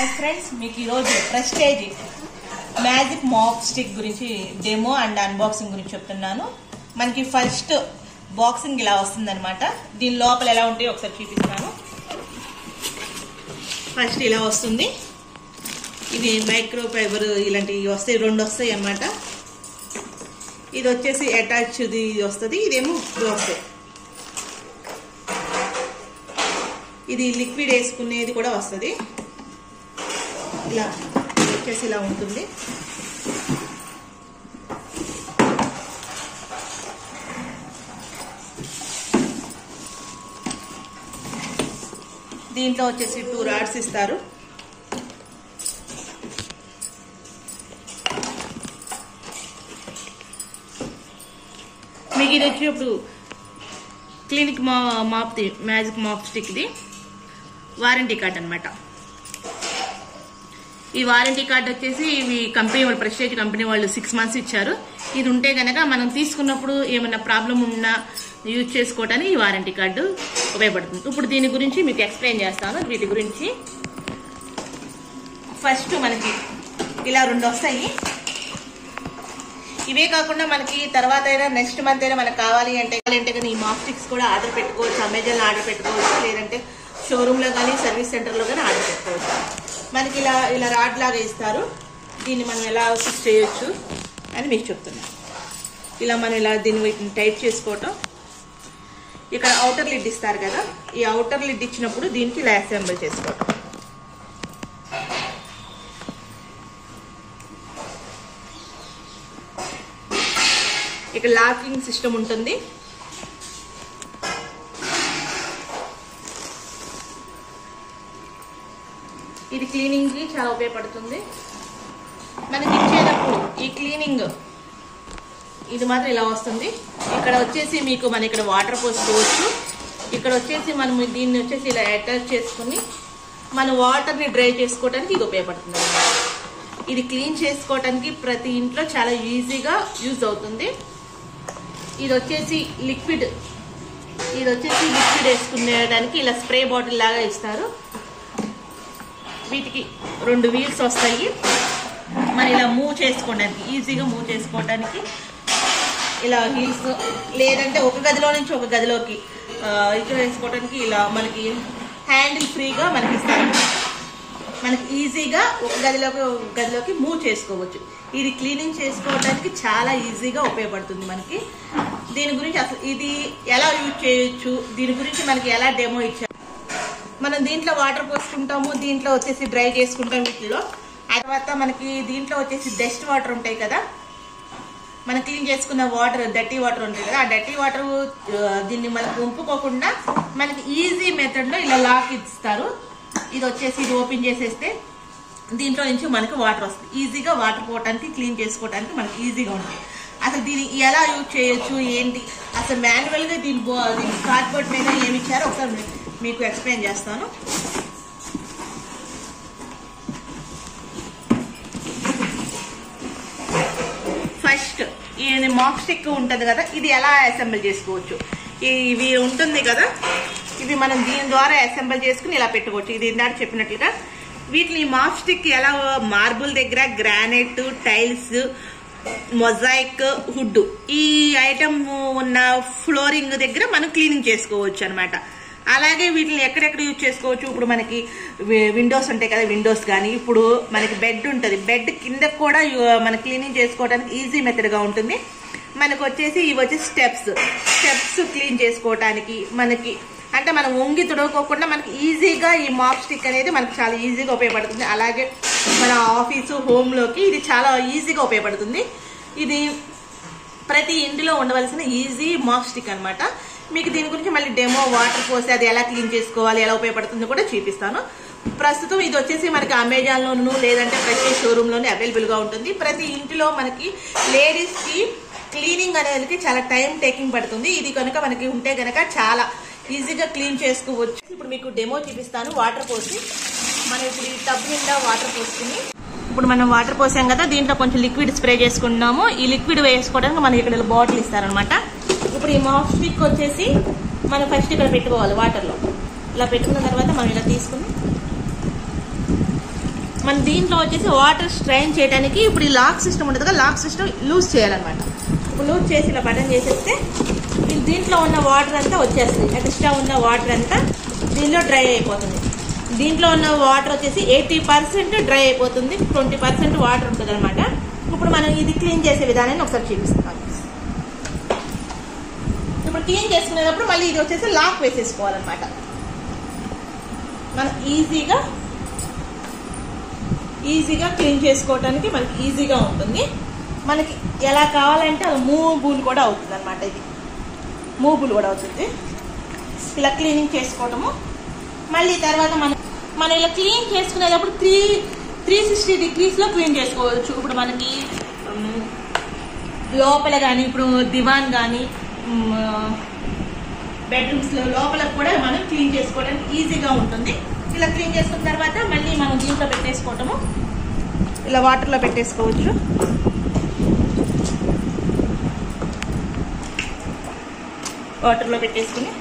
Hi friends, మీకు ఈరోజు prestige magic MOP stick గురించి డెమో అండ్ అన్బాక్సింగ్ గురించి చెప్తున్నాను. మనకి ఫస్ట్ బాక్సింగ్ ఇలా వస్తుందన్నమాట. దీని లోపల ఎలా ఉంటాయో ఒకసారి చూపిస్తాను. ఫస్ట్ ఇలా వస్తుంది. ఇది మైక్రో ఫైబర్ ఇలాంటివి వస్తాయి, 2 వస్తాయి అన్నమాట. ఇది వచ్చేసి అటాచ్ది వస్తుంది, ఇదేమో బాక్స్. ఇది లిక్విడ్ వేసుకునేది కూడా వస్తుంది. ఇలా వచ్చేసి ఇలా ఉంటుంది. దీంట్లో వచ్చేసి 2 రాడ్స్ ఇస్తారు. మీకు ఇది వచ్చి ఇప్పుడు క్లినిక్ మాప్ది మ్యాజిక్ మాప్ స్టిక్ది వారంటీ కార్డ్ అనమాట. ఈ వారంటీ కార్డ్ వచ్చేసి ఇవి కంపెనీ వాళ్ళు, ప్రెస్టేజ్ కంపెనీ వాళ్ళు 6 months ఇచ్చారు. ఇది ఉంటే కనుక మనం తీసుకున్నప్పుడు ఏమైనా ప్రాబ్లం ఉన్నా యూజ్ చేసుకోవడానికి ఈ వారంటీ కార్డు ఉపయోగపడుతుంది. ఇప్పుడు దీని గురించి మీకు ఎక్స్ప్లెయిన్ చేస్తాను. వీటి గురించి ఫస్ట్ మనకి ఇలా 2 వస్తాయి. ఇవే కాకుండా మనకి తర్వాత అయినా నెక్స్ట్ మంత్ అయినా మనకు కావాలి అంటే కానీ ఈ మాప్ స్టిక్స్ కూడా ఆర్డర్ పెట్టుకోవచ్చు. అమెజాన్లో ఆర్డర్ పెట్టుకోవచ్చు, లేదంటే షోరూంలో కానీ సర్వీస్ సెంటర్లో కానీ ఆర్డర్ పెట్టుకోవచ్చు. మనకి ఇలా రాడ్ లాగా ఇస్తారు. దీన్ని మనం ఎలా ఫిక్స్ చేయొచ్చు అని మీకు చెప్తున్నాను. ఇలా మనం ఇలా దీన్ని టైట్ చేసుకోవటం. ఇక్కడ అవుటర్ లిడ్ ఇస్తారు కదా, ఈ అవుటర్ లిడ్ ఇచ్చినప్పుడు దీనికి ఇలా అసెంబుల్ చేసుకోవటం. ఇక్కడ లాకింగ్ సిస్టమ్ ఉంటుంది. ఇది క్లీనింగ్ కి చాలా ఉపయోగపడుతుంది. మనకి ఇచ్చేటప్పుడు ఈ క్లీనింగ్ ఇది మాత్రం ఇలా వస్తుంది. ఇక్కడ వచ్చేసి మీకు మన ఇక్కడ వాటర్ పోసుకోవచ్చు. ఇక్కడ వచ్చేసి మనం దీన్ని వచ్చేసి ఇలా అటాచ్ చేసుకుని మన వాటర్ని డ్రై చేసుకోవడానికి ఇది ఉపయోగపడుతుంది. ఇది క్లీన్ చేసుకోవడానికి ప్రతి ఇంట్లో చాలా ఈజీగా యూజ్ అవుతుంది. ఇది వచ్చేసి లిక్విడ్ వేసుకునేదానికి ఇలా స్ప్రే బాటిల్ లాగా ఇస్తారు. వీటికి 2 వీల్స్ వస్తాయి. మనం ఇలా మూవ్ చేసుకోవడానికి, ఈజీగా మూవ్ చేసుకోవడానికి ఇలా వీల్స్, లేదంటే ఒక గదిలో నుంచి ఒక గదిలోకి ఇక్కడ వేసుకోవడానికి ఇలా మనకి హ్యాండిల్ ఫ్రీగా మనకి ఇస్తారు. మనకి ఈజీగా ఒక గదిలోకి మూవ్ చేసుకోవచ్చు. ఇది క్లీనింగ్ చేసుకోవడానికి చాలా ఈజీగా ఉపయోగపడుతుంది మనకి. దీని గురించి అసలు ఇది ఎలా యూజ్ చేయొచ్చు, దీని గురించి మనకి ఎలా డెమో ఇచ్చారు. మనం దీంట్లో వాటర్ పోసుకుంటాము, దీంట్లో వచ్చేసి డ్రై చేసుకుంటాం వీటిలో. ఆ తర్వాత మనకి దీంట్లో వచ్చేసి డస్ట్ వాటర్ ఉంటాయి కదా, మనం క్లీన్ చేసుకున్న వాటర్, డర్టీ వాటర్ ఉంటాయి కదా, ఆ డర్టీ వాటర్ దీన్ని మనకు వంపుకోకుండా మనకి ఈజీ మెథడ్లో ఇలా లాక్ ఇస్తారు. ఇది వచ్చేసి ఇది ఓపెన్ చేసేస్తే దీంట్లో నుంచి మనకి వాటర్ వస్తుంది. ఈజీగా వాటర్ పోవడానికి, క్లీన్ చేసుకోవడానికి మనకి ఈజీగా ఉంటుంది. అసలు దీన్ని ఎలా యూజ్ చేయొచ్చు ఏంటి, అసలు మాన్యువల్గా దీని కార్డ్బోర్డ్ మీద ఏమి ఇచ్చారో ఒకసారి మీకు ఎక్స్ప్లెయిన్ చేస్తాను. ఫస్ట్ ఈ మాప్ స్టిక్ ఉంటుంది కదా, ఇది ఎలా అసెంబుల్ చేసుకోవచ్చు. ఇవి ఉంటుంది కదా, ఇవి మనం దీని ద్వారా అసెంబుల్ చేసుకుని ఇలా పెట్టుకోవచ్చు. ఇది ఇందాక చెప్పినట్లుగా వీటిని మాప్ స్టిక్ ఎలా మార్బుల్ దగ్గర, గ్రానైట్, టైల్స్, మొజాయిక్, వుడ్ ఈ ఐటమ్ ఉన్న ఫ్లోరింగ్ దగ్గర మనం క్లీనింగ్ చేసుకోవచ్చు అనమాట. అలాగే వీటిని ఎక్కడెక్కడ యూజ్ చేసుకోవచ్చు. ఇప్పుడు మనకి విండోస్ ఉంటాయి కదా, విండోస్ కానీ, ఇప్పుడు మనకి బెడ్ ఉంటుంది, బెడ్ కింద కూడా మన క్లీనింగ్ చేసుకోవడానికి ఈజీ మెథడ్గా ఉంటుంది. మనకు వచ్చేసి ఇవి వచ్చేసి స్టెప్స్ క్లీన్ చేసుకోవడానికి మనకి, అంటే మనం వంగి తుడవకోకుండా మనకి ఈజీగా ఈ మాప్ స్టిక్ అనేది మనకి చాలా ఈజీగా ఉపయోగపడుతుంది. అలాగే మన ఆఫీసు, హోమ్లోకి ఇది చాలా ఈజీగా ఉపయోగపడుతుంది. ఇది ప్రతి ఇంటిలో ఉండవలసిన ఈజీ మాప్ స్టిక్ అనమాట. మీకు దీని గురించి మళ్ళీ డెమో, వాటర్ పోసి అది ఎలా క్లీన్ చేసుకోవాలి, ఎలా ఉపయోగపడుతుందో కూడా చూపిస్తాను. ప్రస్తుతం ఇది వచ్చేసి మనకి అమెజాన్లోను లేదంటే ప్రతి షోరూంలోనే అవైలబుల్గా ఉంటుంది. ప్రతి ఇంటిలో మనకి లేడీస్కి క్లీనింగ్ అనేది చాలా టైం టేకింగ్ పడుతుంది. ఇది కనుక మనకి ఉంటే కనుక చాలా ఈజీగా క్లీన్ చేసుకోవచ్చు. ఇప్పుడు మీకు డెమో చూపిస్తాను. వాటర్ పోసి మనం ఇప్పుడు ఈ టబ్ నిండా వాటర్ పోసుకుని, ఇప్పుడు మనం వాటర్ పోసాం కదా, దీంట్లో కొంచెం లిక్విడ్ స్ప్రే చేసుకుంటున్నాము. ఈ లిక్విడ్ వేసుకోవడానికి మనకి ఇక్కడ బాటిల్ ఇస్తారనమాట. ఇప్పుడు ఈ మాప్ స్టిక్ వచ్చేసి మనం ఫస్ట్ ఇక్కడ పెట్టుకోవాలి వాటర్లో. ఇలా పెట్టుకున్న తర్వాత మనం ఇలా తీసుకుని మన దీంట్లో వచ్చేసి వాటర్ స్ట్రైన్ చేయడానికి ఇప్పుడు ఈ లాక్ సిస్టమ్ ఉంటుంది కదా, లాక్ సిస్టమ్ లూజ్ చేయాలన్నమాట. ఇప్పుడు లూజ్ చేసి ఇలా బటన్ చేసేస్తే దీంట్లో ఉన్న వాటర్ అంతా వచ్చేస్తుంది. ఎక్స్ట్రా ఉన్న వాటర్ అంతా దీనిలో డ్రై అయిపోతుంది. దీంట్లో ఉన్న వాటర్ వచ్చేసి 80% డ్రై అయిపోతుంది, 20% వాటర్ ఉంటుంది అనమాట. ఇప్పుడు మనం ఇది క్లీన్ చేసే విధానాన్ని ఒకసారి చూపిస్తాం. ఇప్పుడు క్లీన్ చేసుకునేటప్పుడు మళ్ళీ ఇది వచ్చేసి లాక్ వేసేసుకోవాలన్నమాట. మనం ఈజీగా క్లీన్ చేసుకోవడానికి మనకి ఈజీగా ఉంటుంది. మనకి ఎలా కావాలంటే అది మూవబుల్ కూడా అవుతుంది అనమాట. ఇది మూవబుల్ కూడా అవుతుంది. ఇలా క్లీనింగ్ చేసుకోవటము. మళ్ళీ తర్వాత మనం ఇలా క్లీన్ చేసుకునేటప్పుడు 360 degreesలో క్లీన్ చేసుకోవచ్చు. ఇప్పుడు మనకి లోపల కానీ, ఇప్పుడు దివాన్ కానీ, బెడ్రూమ్స్లో లోపల కూడా మనం క్లీన్ చేసుకోవడానికి ఈజీగా ఉంటుంది. ఇలా క్లీన్ చేసుకున్న తర్వాత మళ్ళీ మనం దీంట్లో పెట్టేసుకోవటము, ఇలా వాటర్లో పెట్టేసుకోవచ్చు. వాటర్లో పెట్టేసుకుని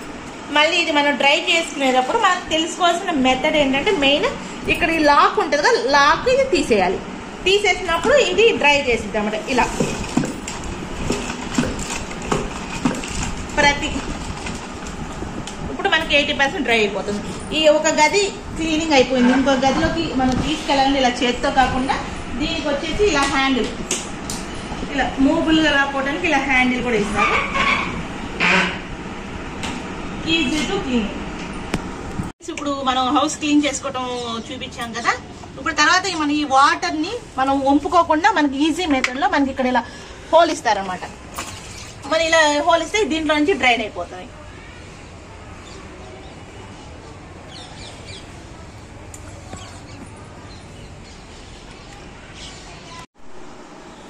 మళ్ళీ ఇది మనం డ్రై చేసుకునేటప్పుడు మనకు తెలుసుకోవాల్సిన మెథడ్ ఏంటంటే, మెయిన్ ఇక్కడ ఈ లాక్ ఉంటుంది కదా, లాక్ ఇది తీసేయాలి. తీసేసినప్పుడు ఇది డ్రై చేసిద్దాం అన్నమాట. ఇలా ఇప్పుడు మనకి 80% డ్రై అయిపోతుంది. ఈ ఒక గది క్లీనింగ్ అయిపోయింది. ఇంకో గదిలోకి మనం తీసుకెళ్ళాలని ఇలా చేతితో కాకుండా దీనికి వచ్చేసి ఇలా హ్యాండిల్, ఇలా మూవబుల్గా రాకపోవడానికి ఇలా హ్యాండిల్ కూడా ఇస్తారు. Easy to clean. ఇప్పుడు మనం హౌస్ క్లీన్ చేసుకోవటం చూపించాం కదా. ఇప్పుడు తర్వాత మనం ఈ వాటర్ ని మనం వంపుకోకుండా మనకి ఈజీ మెథడ్ లో మనకి ఇక్కడ ఇలా హోల్ ఇస్తారనమాట. మనం ఇలా హోల్ ఇస్తే దీంట్లో నుంచి డ్రైన్ అయిపోతాయి.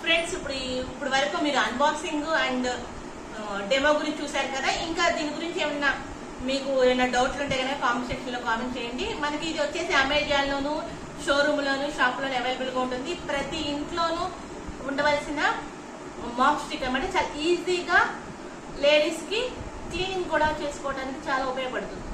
ఫ్రెండ్స్, ఇప్పుడు వరకు మీరు అన్బాక్సింగ్ అండ్ డెమో గురించి చూసారు కదా. ఇంకా దీని గురించి ఏమన్నా మీకు ఏమైనా డౌట్లు ఉంటే కనుక కామెంట్ సెక్షన్ లో కామెంట్ చేయండి. మనకి ఇది వచ్చేసి అమెజాన్ లోను, షోరూమ్ లోను, షాప్ లోను అవైలబుల్ గా ఉంటుంది. ప్రతి ఇంట్లోనూ ఉండవలసిన మాప్ స్టిక్ అన్నమాట. చాలా ఈజీగా లేడీస్ కి క్లీనింగ్ కూడా చేసుకోవడానికి చాలా ఉపయోగపడుతుంది.